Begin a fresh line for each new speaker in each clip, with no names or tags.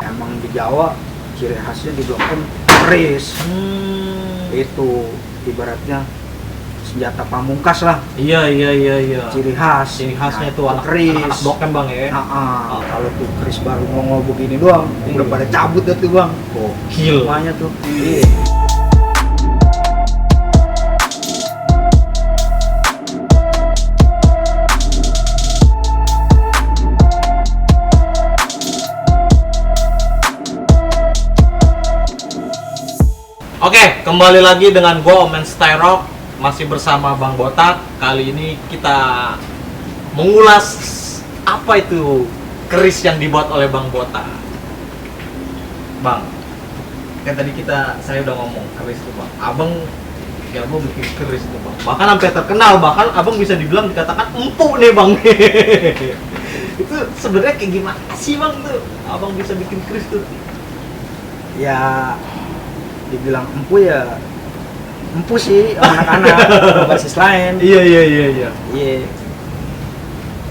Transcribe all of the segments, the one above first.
Emang di Jawa ciri khasnya di Blok M keris. Itu ibaratnya senjata pamungkas lah.
Iya.
Ciri khasnya
itu anak
keris.
Blok M bang ya.
Kalau tuh keris baru ngomong begini doang, udah pada cabut dah tuh bang.
Gokil.
Semuanya tuh.
Oke, kembali lagi dengan gue Omen Styrok, masih bersama Bang Botak. Kali ini kita mengulas apa itu keris yang dibuat oleh Bang Botak. Bang, kan tadi saya udah ngomong keris itu bang. Abang gue bikin keris itu bang. Bahkan sampai terkenal, bahkan abang bisa dibilang dikatakan empuk nih bang. Itu sebenarnya kayak gimana sih bang tuh? Abang bisa bikin keris tuh?
Ya dibilang empu ya empu sih anak-anak basis lain.
Iya.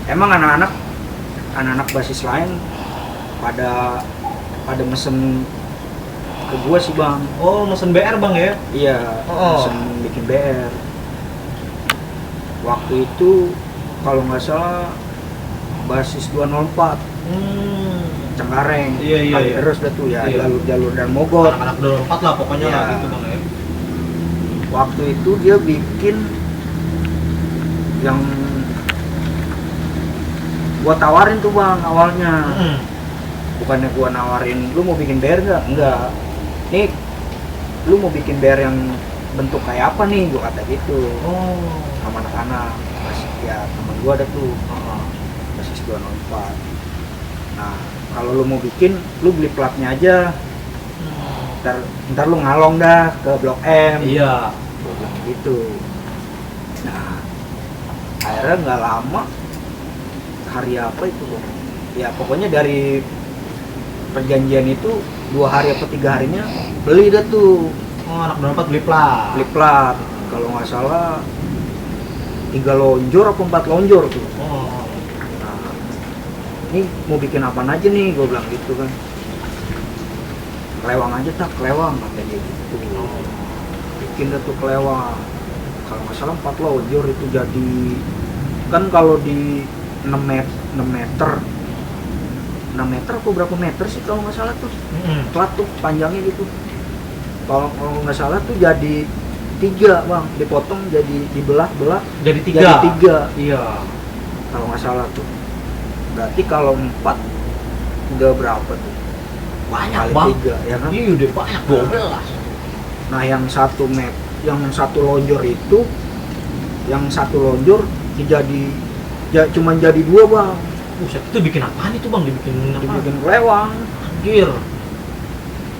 Emang anak-anak basis lain pada mesen ke gua sih bang.
Oh, mesen BR bang ya?
Iya. Mesen bikin BR. Waktu itu kalau nggak salah basis 204. Cengkareng,
Iya.
terus dah tuh ya,
Iya.
jalur dan Mogot.
Anak-anak 24 lah pokoknya
Iya.
lah gitu bang ya.
Waktu itu dia bikin yang gua tawarin tuh bang awalnya. Bukannya gua nawarin, lu mau bikin bear enggak? Nih, lu mau bikin bear yang bentuk kayak apa nih? Gua kata gitu. Sama anak-anak, ya temen gua ada tuh, basis 204. Nah, kalau lu mau bikin, lu beli platnya aja. Ntar lu ngalong dah ke Blok M.
Iya.
Gitu. Nah, akhirnya nggak lama, hari apa itu bang? Ya pokoknya dari perjanjian itu 2 hari atau 3 harinya beli dah tuh.
Oh, anak 24 beli plat.
Beli plat. Kalau nggak salah 3 lonjor atau 4 lonjor tuh. Nah, ini mau bikin apaan aja nih, gue bilang gitu kan. Kelewang aja tak, kelewang katanya gitu. Bikin dah tuh kelewang. Kalau nggak salah 4 lonjor itu jadi, kan kalau di 6 meter atau berapa meter sih kalau nggak salah tuh plat tuh panjangnya gitu. Kalau nggak salah tuh jadi 3 bang, dipotong jadi dibelah
Jadi 3.
jadi 3
Iya.
kalau nggak salah tuh. Berarti kalau 4 udah berapa tuh?
Banyak
Kali
bang.
3 ya kan?
Iya udah banyak 12.
Nah yang satu lonjor itu, yang satu lonjor cuman jadi 2 bang.
Buset, itu bikin apaan itu bang?
Dibikin kelewang.
Anjir.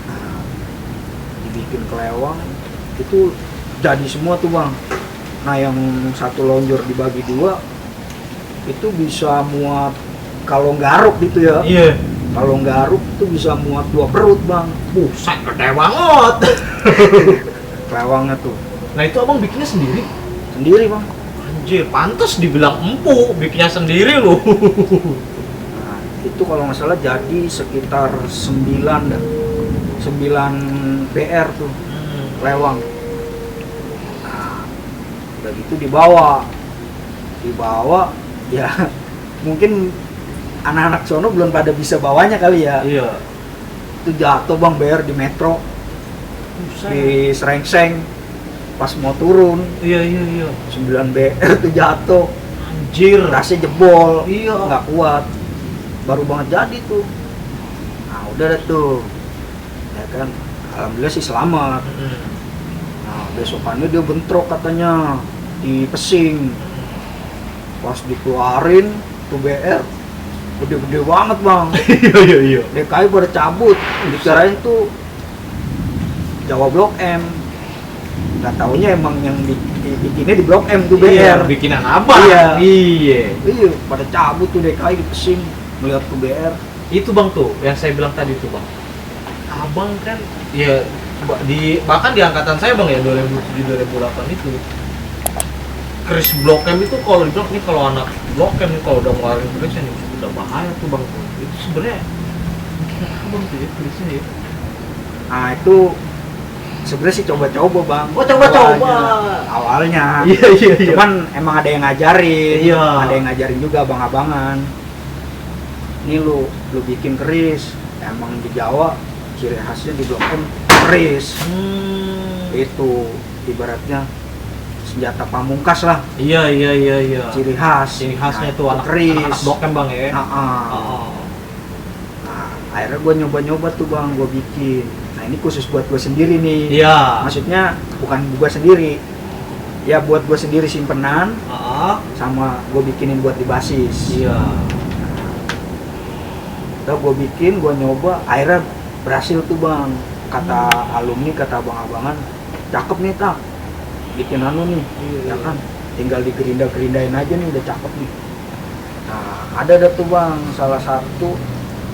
Nah, dibikin kelewang itu jadi semua tuh bang. Nah yang satu lonjor dibagi 2 itu bisa muat, kalau garuk gitu ya.
Iya.
Kalau garuk itu bisa muat 2 perut bang.
Buset, gede banget.
Kelewangnya tuh.
Nah itu abang bikinnya sendiri?
Sendiri bang.
Anjir, pantas dibilang empuk, bikinnya sendiri loh.
Nah, itu kalau nggak salah jadi sekitar 9 BR tuh lewang. Nah, udah gitu dibawa ya mungkin anak-anak sono belum pada bisa bawanya kali ya.
Iya.
Itu jatuh bang BR di metro, di Serengseng. Pas mau turun,
Iya.
9 BR tuh jatuh.
Anjir.
Rasnya jebol,
Iya.
nggak kuat, baru banget jadi tuh. Nah udah deh tuh, ya kan, alhamdulillah sih selamat. Nah besokannya dia bentrok katanya di pesing. Pas dikeluarin tuh BR gede-gede banget bang.
Iya.
DKI pada cabut, dikirain tuh Jawa Blok M. Nggak taunya emang yang bikinnya di Blok M tuh BR.
Iya, bikinan abang. Iya.
Pada cabut tuh DKI di pesing melihat tuh BR.
Itu bang tuh yang saya bilang tadi tuh bang. Abang kan ya bahkan di angkatan saya bang ya 2007-2008 itu keris Blok M itu kalau dibilang nih, kalau anak Blok M nih kalau udah ngeluarin keris ini udah bahaya tuh bang. Itu sebenarnya Abang tuh ya kerisnya ya.
Nah itu sebenarnya sih coba-coba bang.
Oh coba-coba.
Awalnya.
Iya.
Cuman emang ada yang ngajarin.
Iya.
Ada yang ngajarin juga abang-abangan. Ini lu bikin keris. Emang di Jawa ciri khasnya di Blok M keris. Itu ibaratnya senjata pamungkas lah.
Iya.
Ciri khasnya
itu anak Blok M bang ya.
Nah, akhirnya gue nyoba-nyoba tuh bang, gue bikin. Nah ini khusus buat gue sendiri nih.
Iya.
Maksudnya bukan gue sendiri. Ya buat gue sendiri simpenan. Sama gue bikinin buat di basis.
Iya.
Terus gue bikin, gue nyoba, akhirnya berhasil tuh bang. Kata alumni, kata abang-abangan, cakep nih tak. Bikin anu nih,
Iya.
ya kan. Tinggal digerinda-gerindain aja nih, udah cakep nih. Nah ada tuh bang, salah satu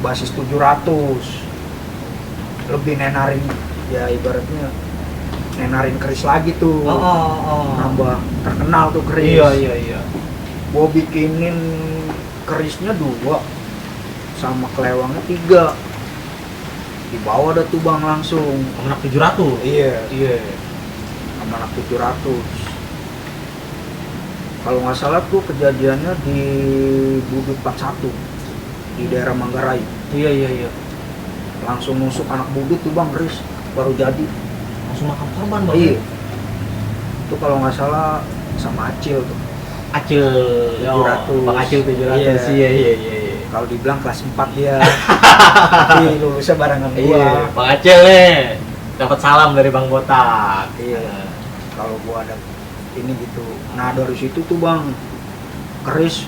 basis 700. Lebih nenarin, ya ibaratnya nenarin keris lagi tuh. Nambah terkenal tuh keris.
Iya.
Gue bikinin kerisnya 2 sama kelewangnya 3. Dibawa dah tuh bang langsung.
Anak 700.
Iya.
Iya.
Anak 700. Kalau nggak salah tuh kejadiannya di Budut 41 di daerah Manggarai.
Iya.
Langsung nusuk anak budut tuh bang keris baru jadi.
Langsung makan korban bang.
Iya. Itu kalau nggak salah sama Acil tuh.
Acil
700.
Bang Acil 700. Iya.
Kalau dibilang kelas 4 dia. Tapi lulusnya barengan gua.
Iya, Bang Acil nih. Dapat salam dari Bang Botak.
Iya. Kalau gua ada ini gitu. Nah dari situ tuh bang keris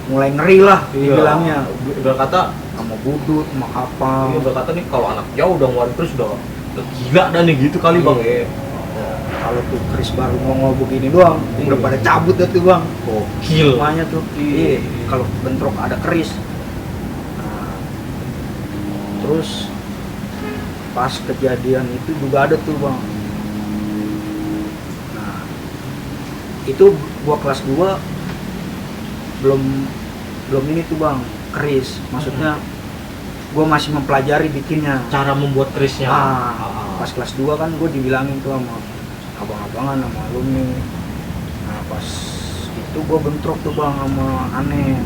mulai ngeri lah dibilangnya.
Udah kata
Sama budut, sama apa.
Iya, udah kata nih kalau anak jauh udah ngeluarin keris udah gila dah nih gitu kali bang ya.
Kalau tuh keris baru ngomong begini doang, udah pada cabut dah tuh bang.
Gokil.
Semuanya tuh. Iya. Kalau bentrok ada keris. Terus pas kejadian itu juga ada tuh bang. Nah itu gua kelas 2 belum ini tuh bang keris. Maksudnya gua masih mempelajari bikinnya.
Cara membuat kerisnya.
Pas kelas 2 kan gua dibilangin tuh sama abang-abangan sama alumni. Nah pas itu gua bentrok tuh bang sama Aneh.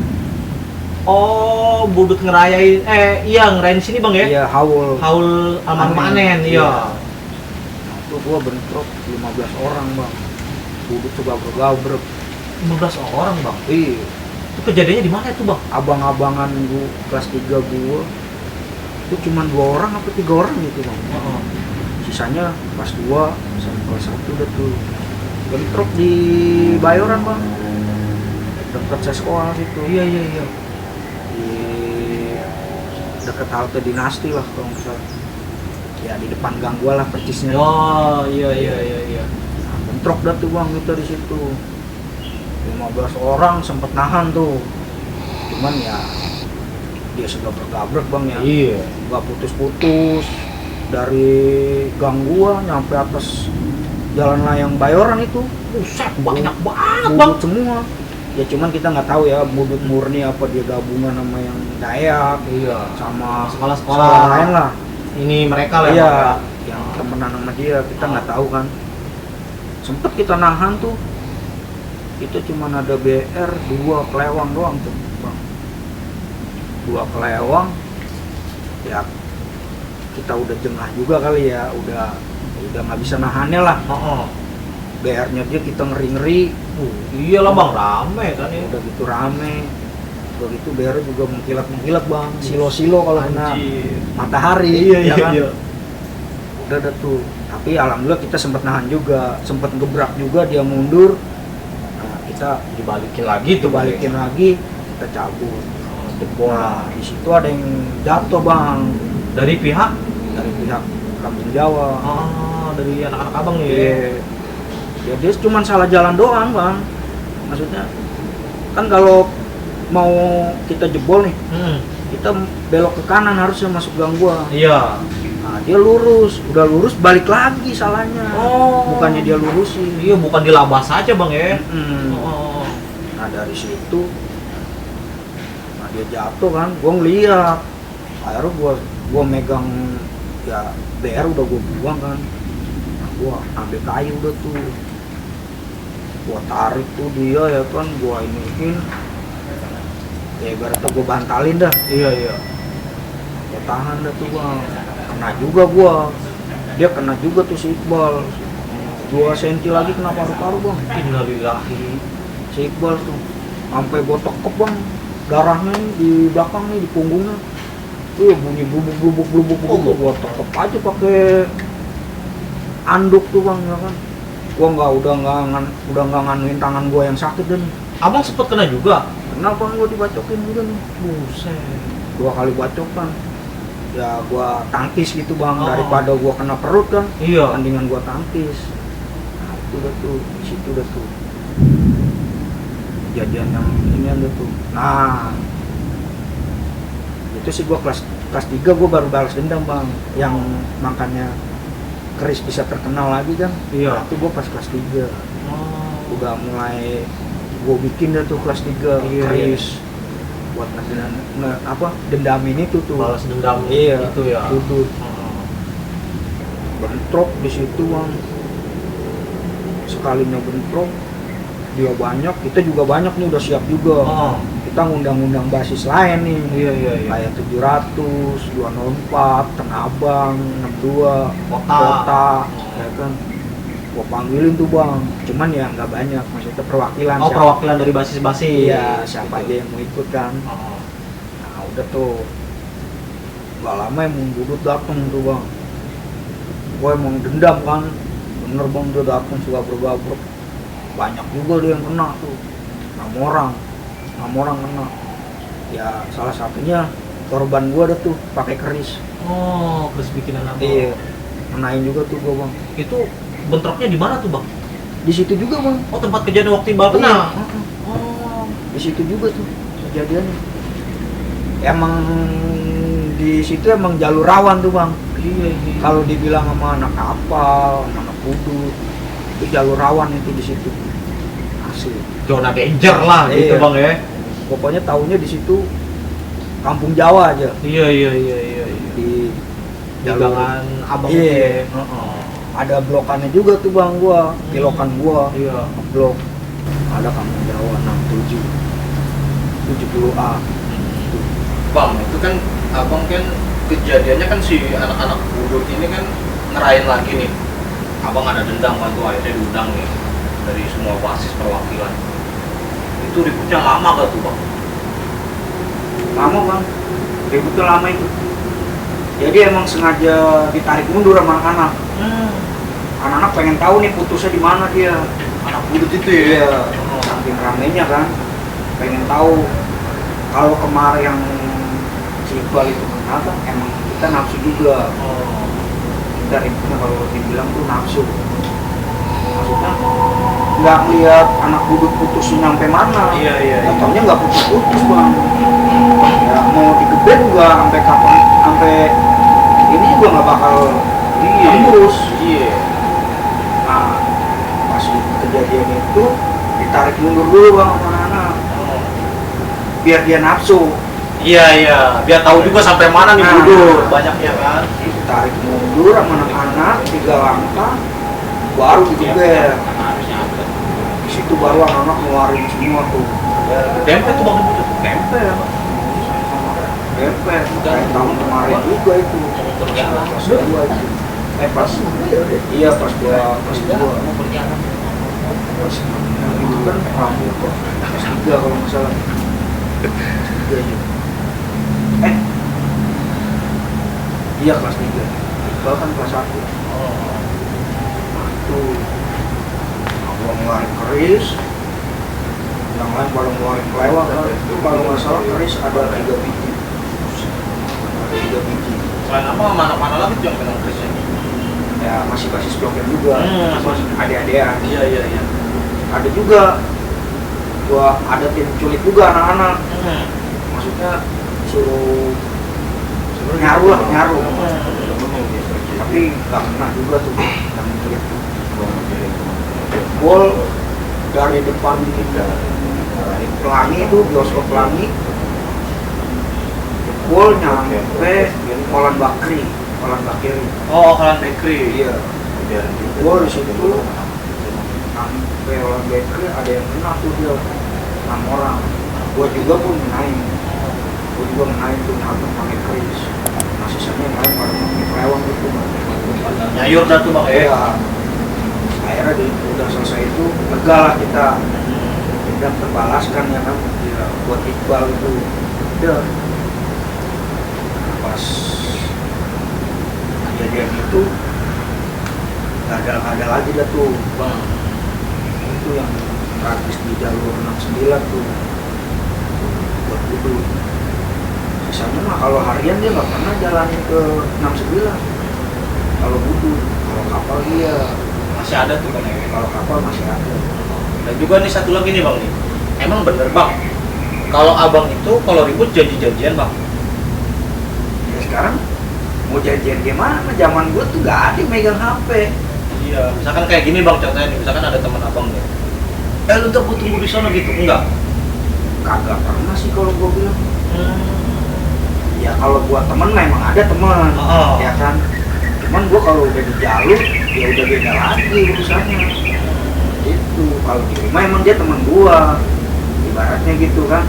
Oh, budut ngerayain, ngerayain sini bang ya?
Iya, haul
almarhum Anen, iya.
Nah, itu gua bentrok 15 orang bang. Budut coba gabrek
15 orang bang?
Iya.
Itu kejadiannya di mana itu bang?
Abang-abangan gua kelas 3 gua itu cuma 2 orang apa 3 orang gitu bang. Sisanya kelas 2 sama kelas 1 udah tuh bentrok di Bayoran bang. Dekat sekolah situ.
Iya.
Di dekat halte Dinasti lah kalau nggak salah. Ya di depan gang gua lah persisnya.
Oh iya.
Nah, bentrok dah tuh bang kita di situ. 15 orang sempet nahan tuh. Cuman ya dia sudah bergabrek bang ya.
Iya.
Nggak putus-putus dari gang gua nyampe atas jalan layang Bayoran itu.
Buset, banyak banget bang.
Budut semua. Ya cuman kita nggak tahu ya budut murni apa dia gabungan sama yang Dayak.
Iya.
Sama
Sekolah-sekolah
lain lah.
Ini mereka lah
Iya,
ya, Bang,
yang temenan sama dia kita nggak tahu kan. Sempet kita nahan tuh, itu cuma ada BR 2 kelewang doang tuh bang. 2 kelewang, ya kita udah jengah juga kali ya, udah nggak bisa nahannya lah. BR-nya dia kita ngeri-ngeri.
Iyalah bang, rame kan ya.
Udah gitu rame. Udah gitu BR juga mengkilat bang. Silo-silo kalau kena matahari.
Iya.
Kan? Udah tuh. Tapi alhamdulillah kita sempat nahan juga, sempat gebrak juga dia mundur. Nah, kita
Dibalikin lagi tuh,
balikin lagi, kita cabut. Nah, di situ ada yang jatuh bang
dari pihak
Kampung Jawa.
Dari anak-anak abang ya.
Iya. Ya dia cuma salah jalan doang bang. Maksudnya kan kalau mau kita jebol nih, kita belok ke kanan harusnya masuk gang gua.
Iya.
Nah dia udah lurus balik lagi salahnya. Bukannya dia lurusin.
Iya, bukan dilabas aja bang ya.
Nah dari situ, nah dia jatuh kan, gua ngeliat akhirnya gua megang ya BR udah gua buang kan. Nah, gua ambil kayu udah tuh, gua tarik tuh dia ya kan, gua iniin ya ibaratnya gua bantalin dah.
Iya.
Gua tahan dah tuh bang, kena juga gua, dia kena juga tuh si Iqbal, 2 senti lagi kena paru-paru bang.
Innalillahi.
Si Iqbal tuh sampai gua tekep bang, darahnya nih di belakang nih, di punggungnya bunyi blubuk gua tekep aja pakai anduk tuh bang ya kan. Gua udah nggak nganuin tangan gua yang sakit dan
Abang sempet kena juga?
kenapa gua dibacokin juga nih,
Buset.
2 kali bacokan. Ya gua tangkis gitu bang,
Oh.
daripada gua kena perut kan,
Iya.
mendingan gua tangkis. Nah itu udah tuh, di situ udah tuh kejadian yang ini ada tuh. Nah itu sih gua kelas 3 gua baru balas dendam bang, yang makanya Keris bisa terkenal lagi kan.
Iya.
Nah, itu gua pas kelas 3
Oh.
udah mulai gua bikin dah tuh kelas 3
Iya,
Keris buat dendamin itu tuh.
Balas dendam
Iya,
itu ya.
duduk
Oh.
bentrok di situ bang, sekalinya bentrok dia banyak, kita juga banyak nih, udah siap juga.
Oh.
Kita ngundang-undang basis lain nih,
Iya.
kayak 700, 204, Tanah Abang, 62,
Kota.
ya kan. Gua panggilin tuh bang, cuman ya nggak banyak, maksudnya perwakilan.
Oh, perwakilan dari basis-basis.
Iya, siapa aja yang mau ikut kan.
Oh.
Nah udah tuh, gak lama emang Budut dateng tuh bang. Gue emang dendam kan, bener bang, dia dateng suka bergabruk. Banyak juga dia yang kena tuh, 6 orang kena. Ya salah satunya korban gue ada tuh, pakai keris.
Oh, Keris bikinan apa?
Iya, kenain juga tuh gue bang.
Itu bentroknya di mana tuh, Bang?
Di situ juga bang.
Oh, tempat kejadian waktu Iqbal kena.
Iya.
Oh.
Di situ juga tuh kejadiannya. Emang di situ emang jalur rawan tuh bang.
Iya.
Kalau dibilang sama anak kapal, sama anak kudu, itu jalur rawan itu di situ. Asli.
Zona danger lah gitu,
Iya.
Bang ya.
Pokoknya taunya di situ kampung Jawa aja.
Iya.
Di
Dagangan Abang
Iya.
itu ya.
Ada blokannya juga tuh bang gua, kilokan gua.
Iya.
Blok. Ada kampung Jawa 67 70A.
Bang, itu kan abang kan kejadiannya kan si anak-anak Budut ini kan ngerayain lagi nih. Abang ada dendam kan tuh, akhirnya diundang nih dari semua basis perwakilan. Itu ributnya lama gak tuh bang?
Lama bang, ributnya lama itu. Jadi emang sengaja ditarik mundur sama anak-anak. Anak-anak pengen tahu nih putusnya di mana dia.
Anak Budut itu ya?
Iya, saking ramenya kan, pengen tahu. Kalau kemarin yang si Iqbal itu kenapa, emang kita nafsu juga.
Oh.
Kita ributnya kalau dibilang tuh nafsu. Maksudnya nggak lihat anak Budut putusnya sampai mana.
Iya.
Contohnya nggak putus-putus bang. Ya mau digebet juga sampai kapan, sampai ini juga nggak bakal tembus.
Iya.
Nah, pas kejadian itu ditarik mundur dulu bang sama anak, biar dia nafsu.
Iya. Biar tahu juga sampai mana nih
Nah.
Budut. Banyaknya kan.
Ditarik mundur sama anak-anak 3 langkah, baru digebet. Di situ baru anak-anak ngeluarin semua tuh.
Tempe tuh Bang Budut.
Tempe ya bang. Tempe, kayak tahun kemarin juga itu. Pas 2 itu. Iya pas dua. Itu kan rambut kok. Kelas 3 kalau nggak salah. Kelas 3 aja. Iya kelas 3. Iqbal kan kelas 1. Nah itu gua ngeluarin keris, yang lain pada ngeluarin kelewat kan. Itu kalau nggak salah keris ada 3 biji. Ada 3 biji.
Selain apa, mana lagi tuh yang kena Krisnya?
Ya masih basis blokir juga. Masih adik-adikan.
Iya.
Ada juga gua ada tim culik juga anak-anak, maksudnya suruh nyaru tapi nggak kena juga tuh yang culik tuh. Gol dari depan Pelangi itu, bioskop Pelangi, Gua nyampe Holland Bakri.
Oh, Holland Bakery.
Iya. Gua di situ sampai Holland Bakri ada yang kena tuh dia 6 orang. Gua juga pun ngenain tuh nyatu pakai keris. Nah sisanya yang lain pada pakai kelewang gitu.
Nyayur dah tuh bang ya.
Iya. Akhirnya udah selesai itu lega lah kita. Tidak terbalaskan ya kan. Iya. Buat Iqbal itu. Udah. Pas kejadian itu nggak ada lagi dah tuh bang. Itu yang tragis di jalur 69 tuh buat Budut. Misalnya mah kalau harian dia nggak pernah jalanin ke 69 kalau Budut. Kalau kapal dia
Masih ada tuh bang ya.
kalau kapal masih ada.
Dan juga nih satu lagi nih bang nih. Emang bener bang. Kalau abang itu kalau ribut janji-janjian bang.
Ya sekarang mau janjian gimana? Zaman gua tuh nggak ada yang megang HP.
Iya. Misalkan kayak gini bang contohnya nih. Misalkan ada teman abang nih. Lu tuh tunggu di sana gitu enggak?
Kagak pernah sih kalau gua bilang. Ya kalau buat temen memang ada teman,
Oh.
ya kan. Cuman gua kalau udah di jalur ya udah beda lagi urusannya. Itu kalau di rumah emang dia teman gua, ibaratnya gitu kan.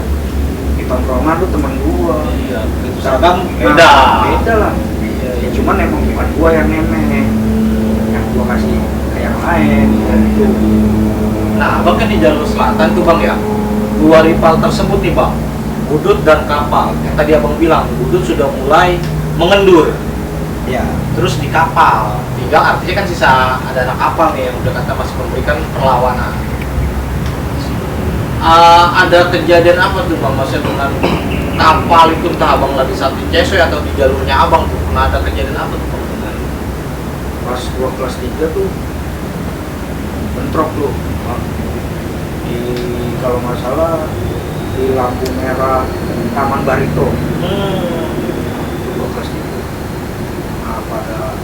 Di tongkrongan tuh teman gua.
Iya. Itu seragam beda.
Nah, beda lah.
Iya,
Ya cuman emang bukan gua yang nenek, yang gua kasih ke yang lain gitu.
Nah, abang kan di jalur selatan tuh bang ya. Dua rival tersebut nih bang, Budut dan kapal. Yang tadi abang bilang, Budut sudah mulai mengendur.
Ya,
Terus di kapal, tinggal artinya kan sisa ada anak kapal nih yang udah kata masih memberikan perlawanan. Ada kejadian apa tuh bang, maksudnya dengan kapal itu entah abang lagi saat di Cesoy atau di jalurnya abang tuh, pernah ada kejadian apa tuh bang dengan
pas gua kelas 3 tuh bentrok tuh. Di kalau nggak salah di lampu merah Taman Barito. Gua kelas 3. Nah, pada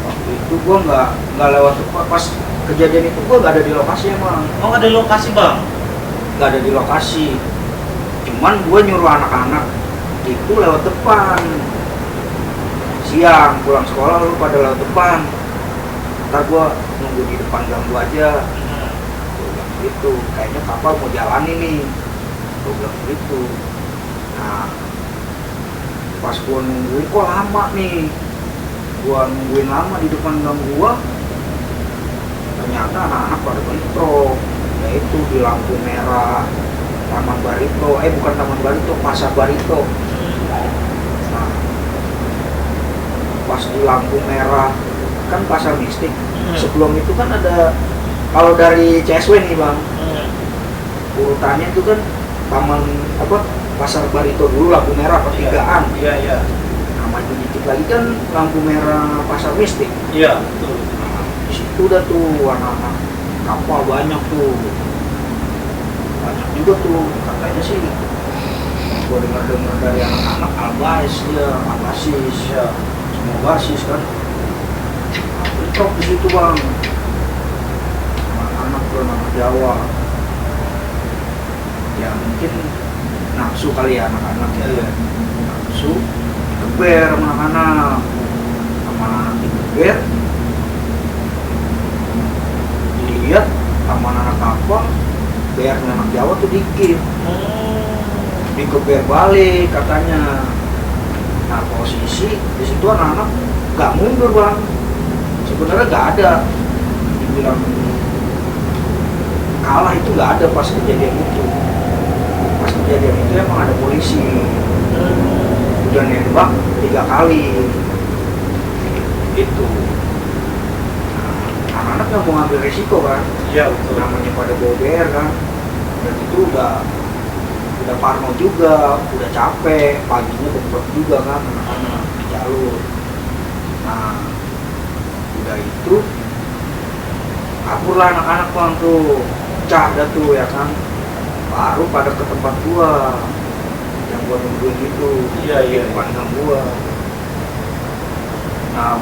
waktu itu gua nggak lewat pas kejadian itu gua nggak ada di lokasi emang.
Oh ada lokasi bang?
Nggak ada di lokasi. Cuman gua nyuruh anak-anak itu lewat depan. Siang pulang sekolah lu pada lewat depan. Ntar gua nunggu di depan ganggu aja. Gua bilang gitu. Kayaknya kapal mau jalan ini. Gua bilang gitu. Nah, pas gua nungguin kok lama nih. Gua nungguin lama di depan ganggu gua. Ternyata anak-anak pada bentrok. Yaitu di lampu merah Taman Barito, bukan Taman Barito, Pasar Barito. Nah, pas di lampu merah kan Pasar Mistik. Sebelum itu kan ada, kalau dari CSW nih bang, urutannya itu kan Taman Pasar Barito dulu, lampu merah pertigaan.
Iya.
Nah, maju dikit lagi kan lampu merah Pasar Mistik.
Iya betul.
Nah, di situ udah tuh anak-anak kapal banyak tuh. Banyak juga tuh, katanya sih gua dengar dari anak-anak Albasis dia, Albasis ya, semua basis kan. Nah, bentrok di situ bang, anak Jawa. Ya mungkin nafsu kali ya anak-anak ya.
Iya.
Nafsu, dikeber sama anak-anak, dikeber. Dilihat sama anak kapal, biar anak Jawa tuh dikit. Dikeber balik katanya. Nah posisi di situ anak-anak nggak mundur bang. Sebenarnya nggak ada. Dibilang kalah itu nggak ada pas kejadian itu. Pas kejadian itu emang ada polisi. Udah nembak 3 kali. Itu. Nah, anak-anak nggak mau ngambil resiko kan.
Iya betul.
Namanya pada BR kan. Dan itu udah parno juga, udah capek, paginya bentrok juga kan anak-anak di jalur. Nah, udah itu kaburlah anak-anak bang tuh, pecah dah tuh ya kan. Baru pada ke tempat gua, yang gua nungguin itu, di depan gang gua. Nah,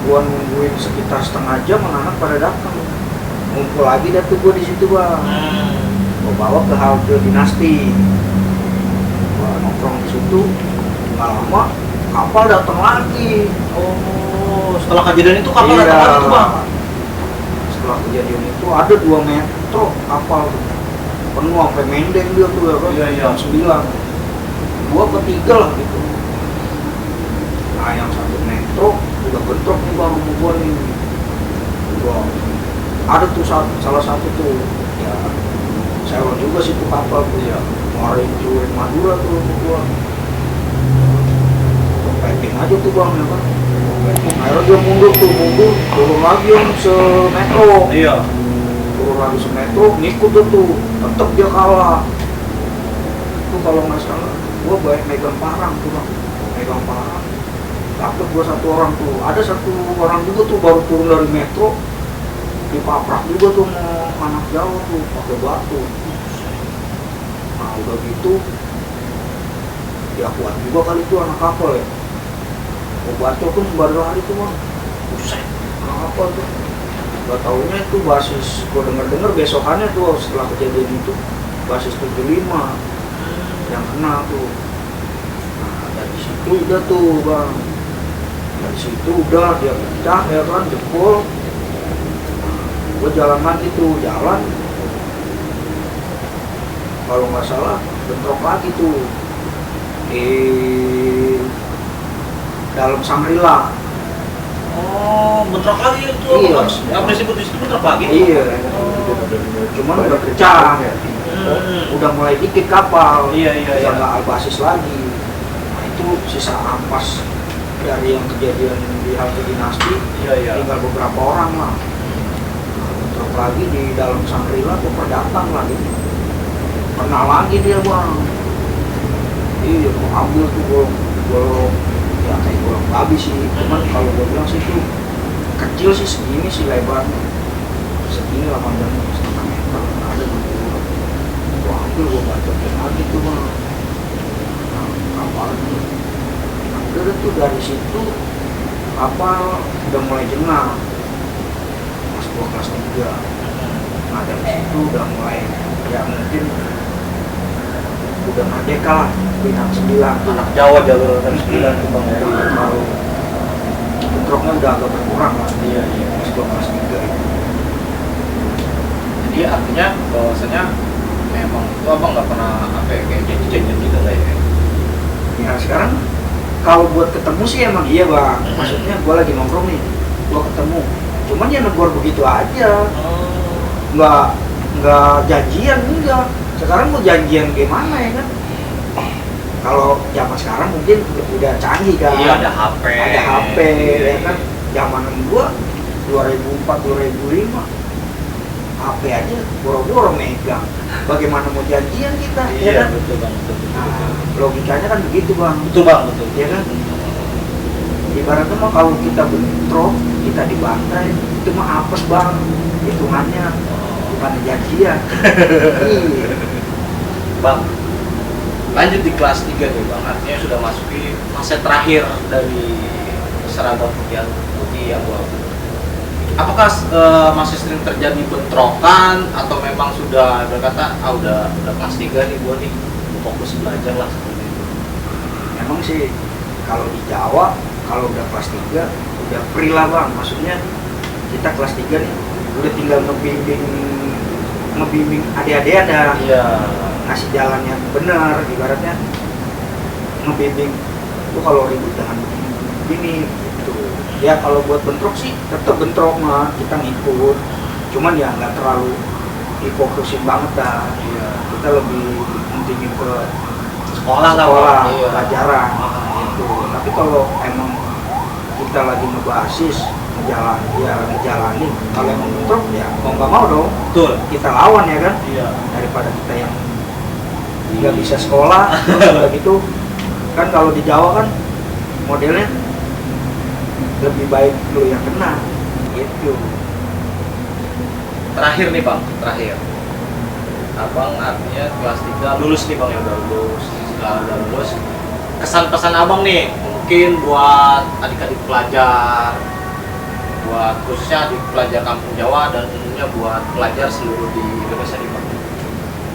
gua nungguin sekitar setengah jam, anak-anak pada datang, ngumpul lagi dah tuh gua di situ bang. Gua bawa ke halte Dinasti, gua nongkrong di situ, nggak lama kapal datang lagi.
Oh, setelah kejadian itu kapal
Iya.
datang lagi tuh bang?
Setelah kejadian itu ada 2 metro kapal tuh. Penuh sampai Mendeng dia tuh ya kan,
Iya, iya.
jam 9. 2 ke 3 lah gitu. Nah yang satu metro udah bentrok nih bang sama gua nih. Gua ada tuh salah satu tuh ya sewa juga sih tuh kapal tuh ya, ngeluarin curing Madura tuh sama gua. Piping aja tuh bang ya kan. Piping. Akhirnya dia mundur turun lagi yang semetro.
Iya.
Turun lagi semetro, ngikut dia tuh, tetep dia kalah. Tuh kalau nggak salah, gua baik megang parang tuh bang, megang parang. Dapet gua 1 orang tuh, ada 1 orang juga tuh baru turun dari metro, dipaprak juga tuh sama anak Jawa tuh pakai batu. Nah udah gitu, ya kuat juga kali itu anak kapal ya. Gua baca pun baru lari tuh bang, buset, anak kapal tuh. Gak taunya itu basis, gua denger besokannya tuh setelah kejadian itu basis 75 yang kena tuh. Nah dari situ udah tuh bang, dari situ udah dia pecah ya kan, jebol. Nah, gua jalan lagi tuh, jalan kalau nggak salah bentrok lagi tuh di dalam Sangrila.
Oh, bentrok lagi itu.
Iya.
Yang disebut di situ bentrok lagi.
Iya, cuman udah pecah, udah mulai dikit kapal,
Iya, iya, iya.
udah nggak albasis lagi. Nah itu sisa ampas dari yang kejadian di halte dinasti,
Iya, iya.
tinggal beberapa orang lah. Nah, bentrok lagi di dalam Sangrila tuh datang lagi, pernah lagi dia bang. Iya, gua ambil tuh golong ya kayak golong babi sih, cuman kalau gua bilang sih tuh kecil sih, segini sih lebarnya, segini lah panjangnya, 1,5 meter ada di gua. Gua ambil, gua bacokin lagi tuh bang. Nah kapalnya, nah udah tuh dari situ kapal udah mulai jengah pas gua kelas 3. Nah dari situ udah mulai ya mungkin udah merdeka lah, bintang 9 tuh.
Anak Jawa jalur dari 9 tuh bang.
Kalau bentroknya udah agak berkurang lah.
Iya, iya.
Pas gua kelas 3 itu.
Jadi artinya bahwasanya memang itu abang nggak pernah apa ya, kayak janji-janjian gitu lah ya.
Ya sekarang kalau buat ketemu sih emang iya bang. Maksudnya gua lagi nongkrong nih, gua ketemu. Cuman ya negor begitu aja. Nggak janjian, enggak. Sekarang mau janjian gimana ya kan? Kalau zaman sekarang mungkin udah canggih kan?
Iya, ada HP.
Ada HP
Iya,
ya kan? Zaman gua 2004 2005 HP aja boro-boro megang. Bagaimana mau janjian kita? Ya
Iya,
kan?
betul bang, betul.
Nah, logikanya kan begitu bang.
Betul bang, betul.
Ya kan? Ibaratnya mah kalau kita bentrok, kita dibantai, itu mah apes bang, hitungannya bukan janjian. Iya.
Bang, lanjut di kelas 3 nih bang, artinya sudah masuki fase terakhir dari seragam putih abu-abu. Apakah masih sering terjadi bentrokan atau memang sudah berkata udah kelas 3 nih gua nih fokus belajar lah seperti itu?
Emang sih kalau di Jawa, kalau udah kelas 3 udah free lah bang. Maksudnya kita kelas 3 nih udah tinggal ngebimbing adik-adik ada,
Iya.
ngasih jalan yang benar, ibaratnya ngebimbing tuh kalau ribut jangan begini gitu. Ya kalau buat bentrok sih tetap bentrok mah kita ngikut, cuman ya nggak terlalu difokusin banget dah.
Iya.
Kita lebih pentingin ke
Sekolah lah,
sekolah,
Bang. Iya.
pelajaran
Ah.
gitu. Tapi kalau emang kita lagi ngebasis ngejalanin, kalau emang bentrok ya mau nggak mau dong
Betul.
kita lawan ya kan,
Iya.
daripada kita yang nggak bisa sekolah terus udah gitu kan. Kalau di Jawa kan modelnya lebih baik lu yang kena gitu.
Terakhir nih bang, terakhir. Abang artinya kelas 3 lulus nih bang, ya udah lulus. Setelah udah lulus, kesan pesan abang nih mungkin buat adik-adik pelajar, buat khususnya adik pelajar kampung Jawa dan tentunya buat pelajar seluruh di Indonesia nih bang.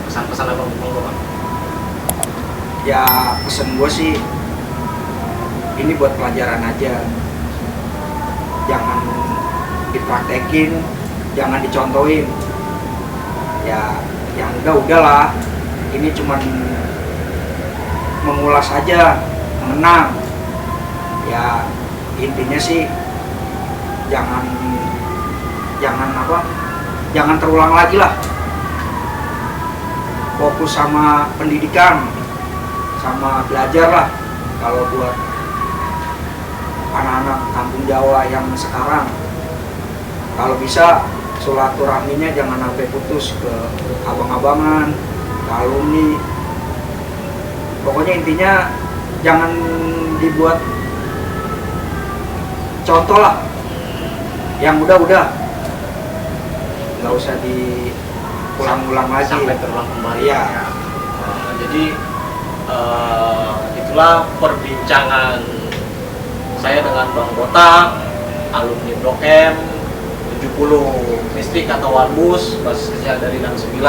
Kesan pesan abang bang.
Ya pesen gue sih ini buat pelajaran aja, jangan dipraktekin, jangan dicontohin. Ya yang udahlah, ini cuman mengulas aja, mengenang. Ya intinya sih jangan terulang lagi lah. Fokus sama pendidikan, sama belajar lah. Kalau buat anak-anak kampung Jawa yang sekarang, kalau bisa silaturahminya jangan sampai putus ke abang-abangan, ke alumni. Pokoknya intinya jangan dibuat contoh lah. Yang udah nggak usah diulang-ulang lagi
sampai terulang kembali.
Iya.
Ya. Jadi itulah perbincangan saya dengan Bang Botak, alumni Blok M 70 Mistrik atau Wanbus, basis kecil dari 69.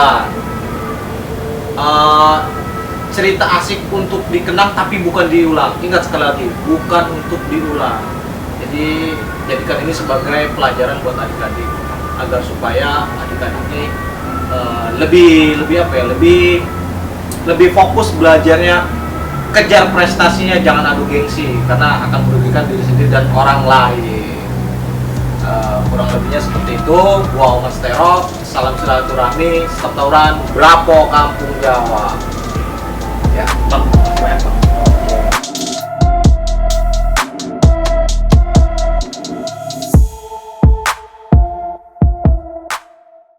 Cerita asik untuk dikenang tapi bukan diulang. Ingat sekali lagi, bukan untuk diulang. Jadi jadikan ini sebagai pelajaran buat adik-adik agar supaya adik-adik ini lebih fokus belajarnya, kejar prestasinya, jangan adu gengsi karena akan merugikan diri sendiri dan orang lain. Kurang lebihnya seperti itu. Gua Omar Sterok, salam silaturahmi, setauran Brapo Kampung Jawa. Ya, Bang, banyak Bang.